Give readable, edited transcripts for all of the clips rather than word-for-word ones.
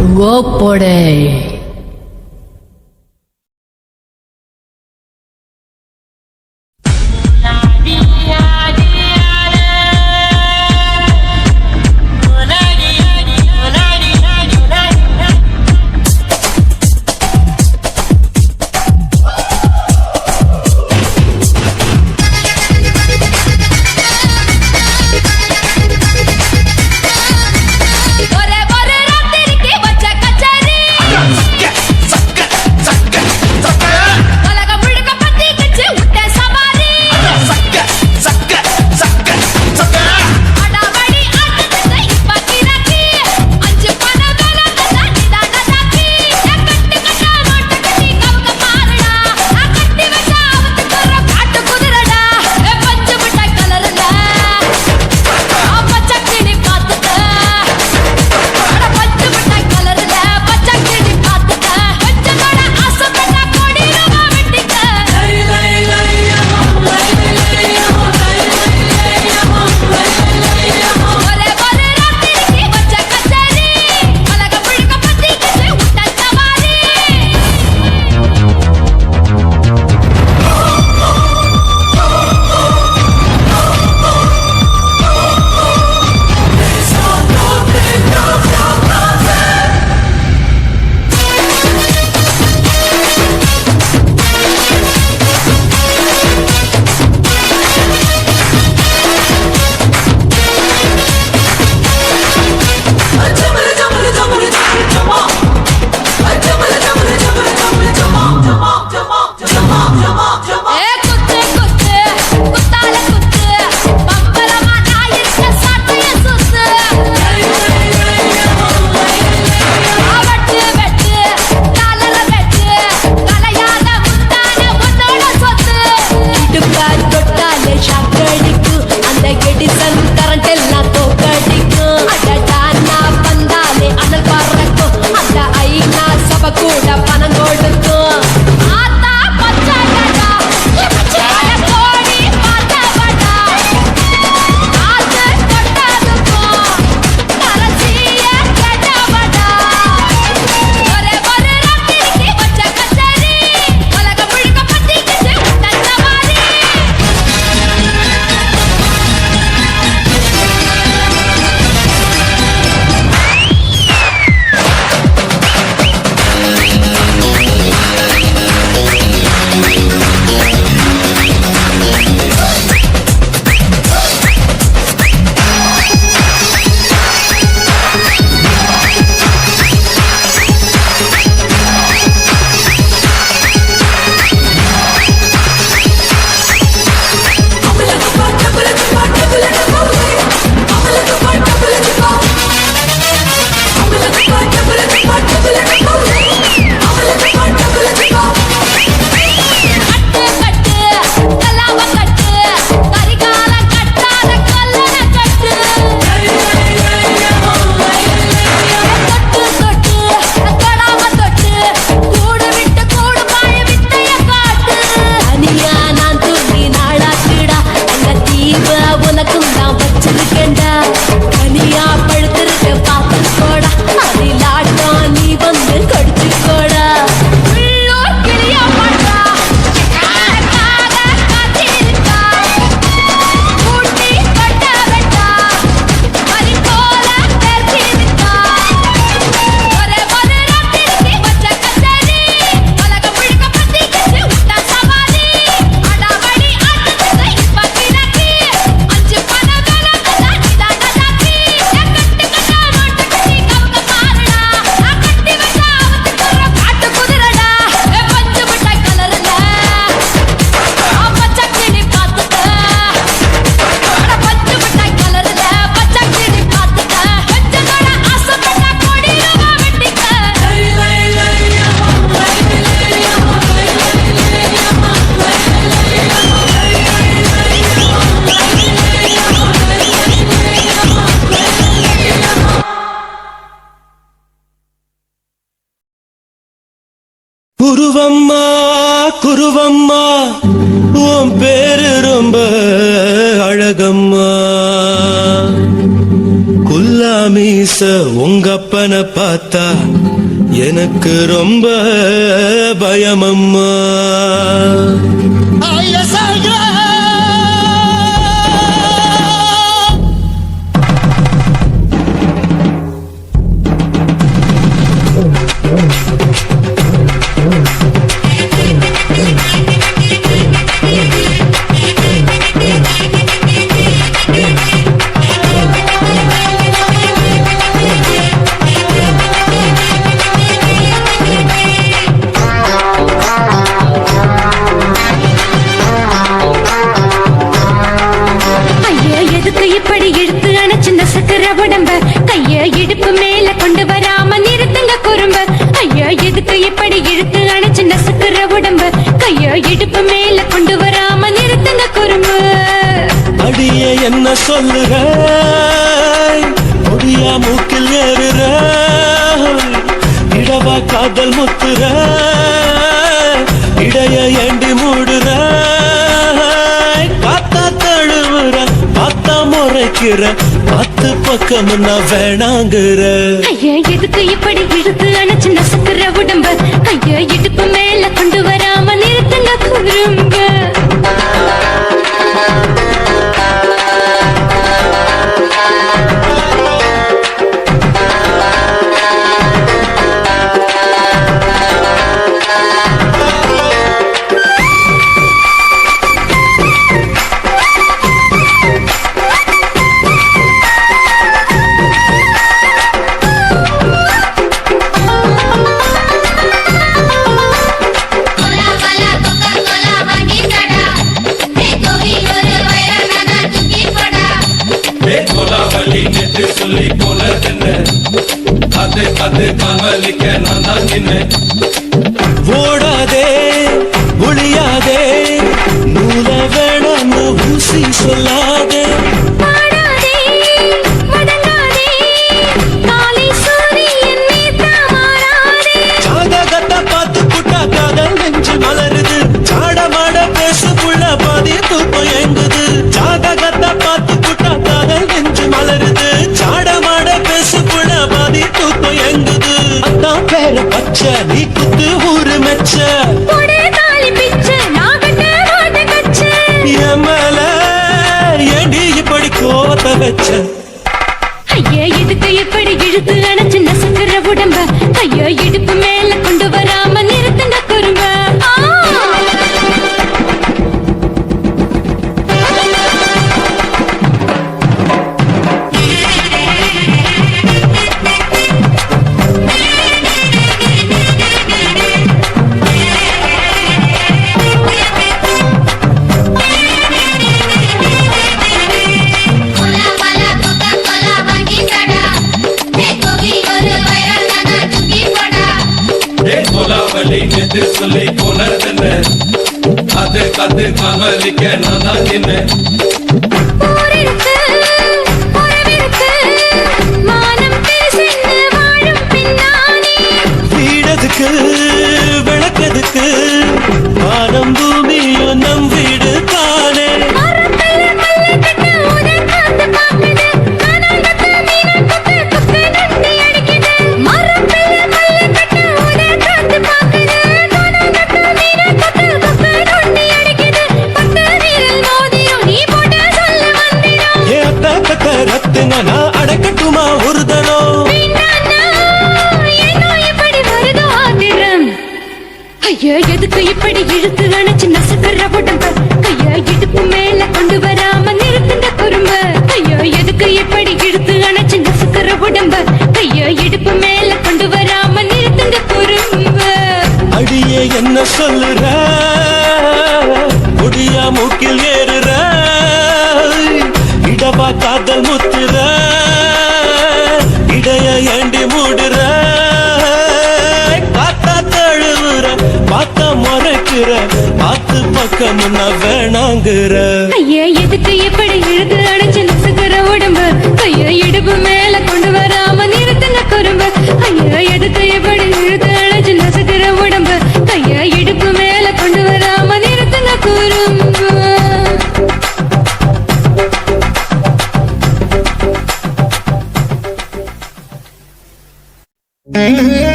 ஓப்போடே குருவம்மா குருவம்மா உன் பேரு ரொம்ப அழகம்மா குல்ல முல்லாமீச உங்கப்பனை பார்த்தா எனக்கு ரொம்ப பயமம்மா. இப்படி இழுத்து அணைச்சு நசுக்கிற உடம்ப கைய இடுப்பு மேல கொண்டு வராம நிறுத்துங்க குறும்ப. ஐயா எதுக்கு இப்படி இழுத்து அணைச்சு நசுக்கிற உடம்ப கைய இடுப்பு மேல கொண்டு வராம நிறுத்துங்க குறும்பு. அடிய என்ன சொல்லுற முடியா மூக்கில் ஏறுற இடவா காதல் முத்துற இடைய ஏண்டி மூடுற காத்தா தழுவுற பார்த்தா முறைக்கிற பத்து பக்கம் நான் வேணாங்குற. ஐயா எதுக்கு இப்படி இழுத்து அணைச்சு நசுக்கிற உடம்ப கைய இடுப்பு மேல கொண்டு வராம நிறுத்துங்க குறும்ப. சொல்லி போல அது அது காவலிக்க நான் தான் நின்ன. ஓடாதே ஒளியாதே நூல வேணான்னு ஊசி சொல்லாதே ஜாதகத்தை பார்த்து புட்டா காதல் நெஞ்சு மலருது சாடமாட பேசு புள்ள பாதி தூக்கம் எங்குது. ஜாதகத்தை பார்த்து புட்டா காதல் நெஞ்சு மலருது சாடமாட பேசு புள்ள பாதி தூக்கம் எங்குது. அதான் பேர பச்சை நீ குத்து ஊரு மெச்ச எமல ஏண்டி இப்படி கோவத்தை வச்ச. ஐயா எதுக்கு இப்படி இழுத்து அணைச்சு நசுக்கிற உடம்ப கைய இடுப்பு மேல கொண்டு வராம நிறுத்துங்க குறும்ப. சொல்லி போல அது அது காவலிக்க நான் தான் நின்ன. வீடதுக்கு விளக்கதுக்கு வானம் பூமியும் நம் வீடு தானே. நான் அடக்கட்டுமா ஒரு தனம். ஐயா எதுக்கு இப்படி இழுத்து அணைச்சு நசுக்கிற உடம்ப கைய இடுப்பு மேல கொண்டு வராம நிறுத்துங்க குறும்ப. ஐயா எதுக்கு இப்படி இழுத்து அணைச்சு நசுக்கிற உடம்ப கைய இடுப்பு மேல கொண்டு வராம நிறுத்துங்க குறும்ப. அடியே என்ன சொல்லுற முடியா மூக்கில் ஏறுற இடவா காதல் முத்துற இடைய ஏண்டி மூடுற காத்தா தழுவுற பார்த்தா முறைக்கிற பார்த்து பக்கம் நான் வேணாங்குற. ஐயா எதுக்கு இப்படி இழுத்து அணைச்சு நசுக்கிற உடம்ப கைய இடுப்பு மேல கொண்டு வராம நிறுத்துங்க குறும்ப. ஐயா எதுக்கு இப்படி இழுத்து அணைச்சு நசுக்கிற உடம்ப கைய இடுப்பு மேல கொண்டு வராம நிறுத்துங்க குறும்ப.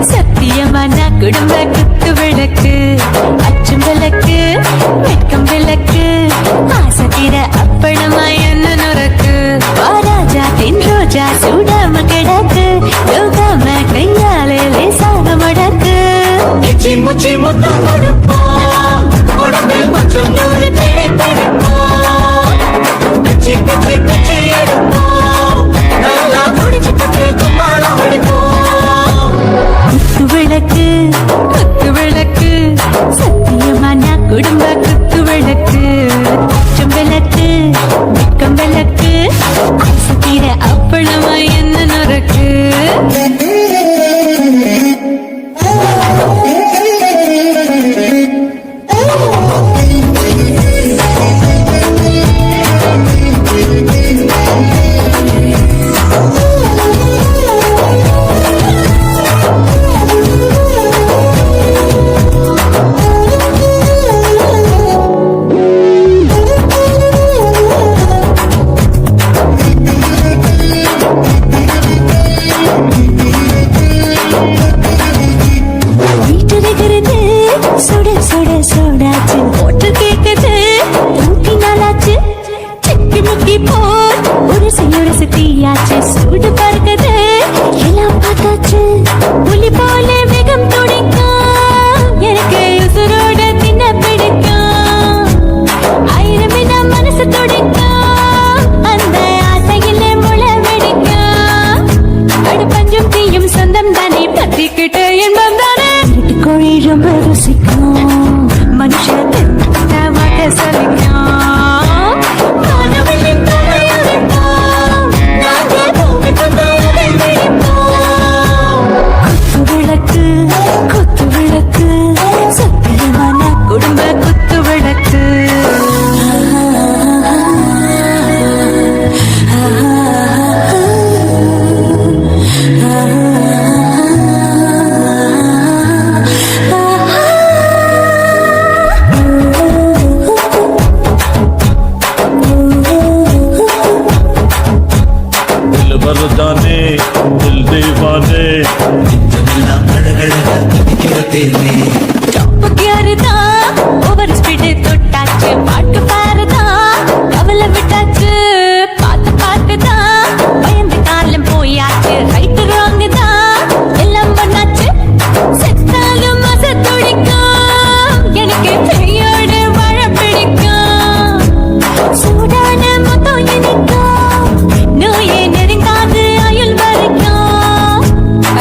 சத்தியமான குடும்ப குத்து விளக்கு அச்சும் விளக்கு வெட்கம் விளக்கு ஆசத்திர அப்பளமா என்ன நுறக்கு ராஜா தென் ரோஜா சூடாம கிடக்கு யோகாம கையாலே லேசாக மடக்கு முச்சி முத்தம் கொடுப்போம் உடம்பில் கொஞ்சம் நூறு தேய்ப்பெடுப்போம் பிச்சி பிச்சி பிச்சி எடுப்போம் நல்லா குடிச்சு பிச்சு கும்மாளம் எடுப்போம் குத்து விளக்கு குத்து விளக்கு சத்தியமான குடும்ப குத்து விளக்கு அச்சம் விளக்கு வெட்கம் விளக்கு ஆசத்திர அப்பளமா என்ன நுறக்கு சுட சுட சுடாச்சு போட்டு கேக்குது தூக்கி நாளாச்சு சிக்கி முக்கி போர் உரசு தீயாச்சு சூடு பறக்குது எல்லாம் பார்த்தாச்சு புலி போல வேகம் துடிக்கும் எனக்கு உசுரோட தின்ன பிடிக்கும் ஆயிரம் என்ன மனசு துடிக்கும் அந்த ஆசையில முளை வெடிக்கும் அடு பஞ்சும் தீயும் சொந்தம் தானே பத்திக்கிட்டு என்பம் தானே கோழி ரொம்ப ருசிக்கும் மனுஷன் வாக்க சலிக்கும் வானவெளியின் தலையொழிப்போம் நாங்கள் பூமி பந்தாயதை விழிப்போம் குத்து விளக்கு சத்தியமான குடும்ப குத்து விளக்கு जाने दिल दीवाने ஓவர் ஸ்பீடு தொட்டாச்சு பாட்டு பாருதான் கவலை விட்டாச்சு பார்த்து பார்த்துதான் பயந்து காலம் போயாச்சு ரைட்டு ராங்கு தான் எல்லாம் பண்ணாச்சு செத்தாலும் மச துடிக்கும் எனக்கு கையோடு வாழ பிடிக்கும் சூடான மொத்தம் இனிக்கும் நோயே நெருங்காது ஆயுள் வரைக்கும்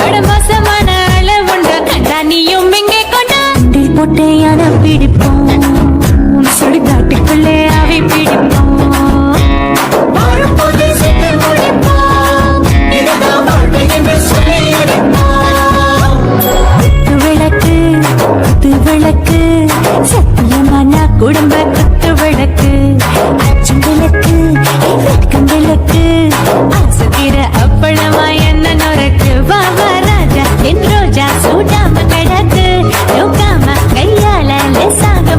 அடமோசமான அளவுண்ட கண்டா நீயும் இங்கே கொண்டா போட்டையான பிடிப்போம் சுடுகாட்டுக்குள்ளே அவை பிடிப்போம் குத்து விளக்கு சத்தியமான குடும்ப குத்து விளக்கு அச்சம் விளக்கு வெட்கம் விளக்கு ஆசத்திர அப்பளமா என்ன நுறக்கு வாவா ராஜா என் ரோஜா சூடாம கிடக்கு யோகாம கையால லேசாக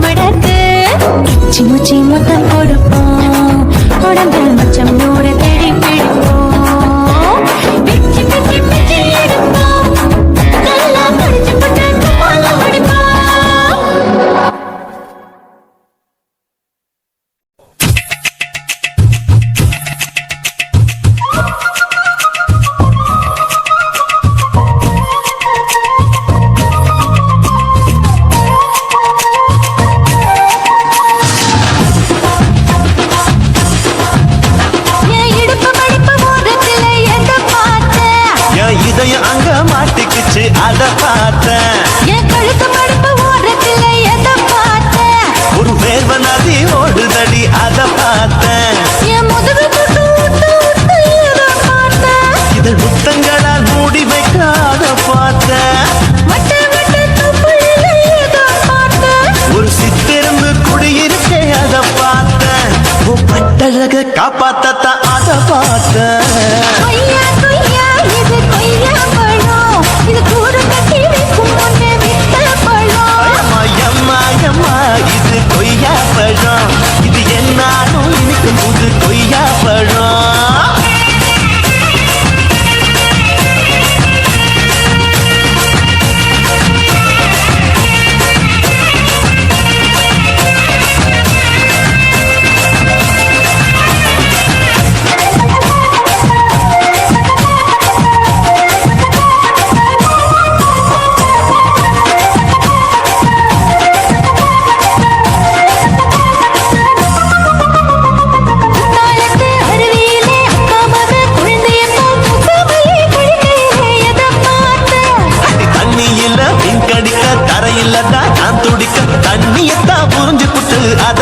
நான் துடிக்க தண்ணியத்தான் புரிஞ்சு புட்டு அத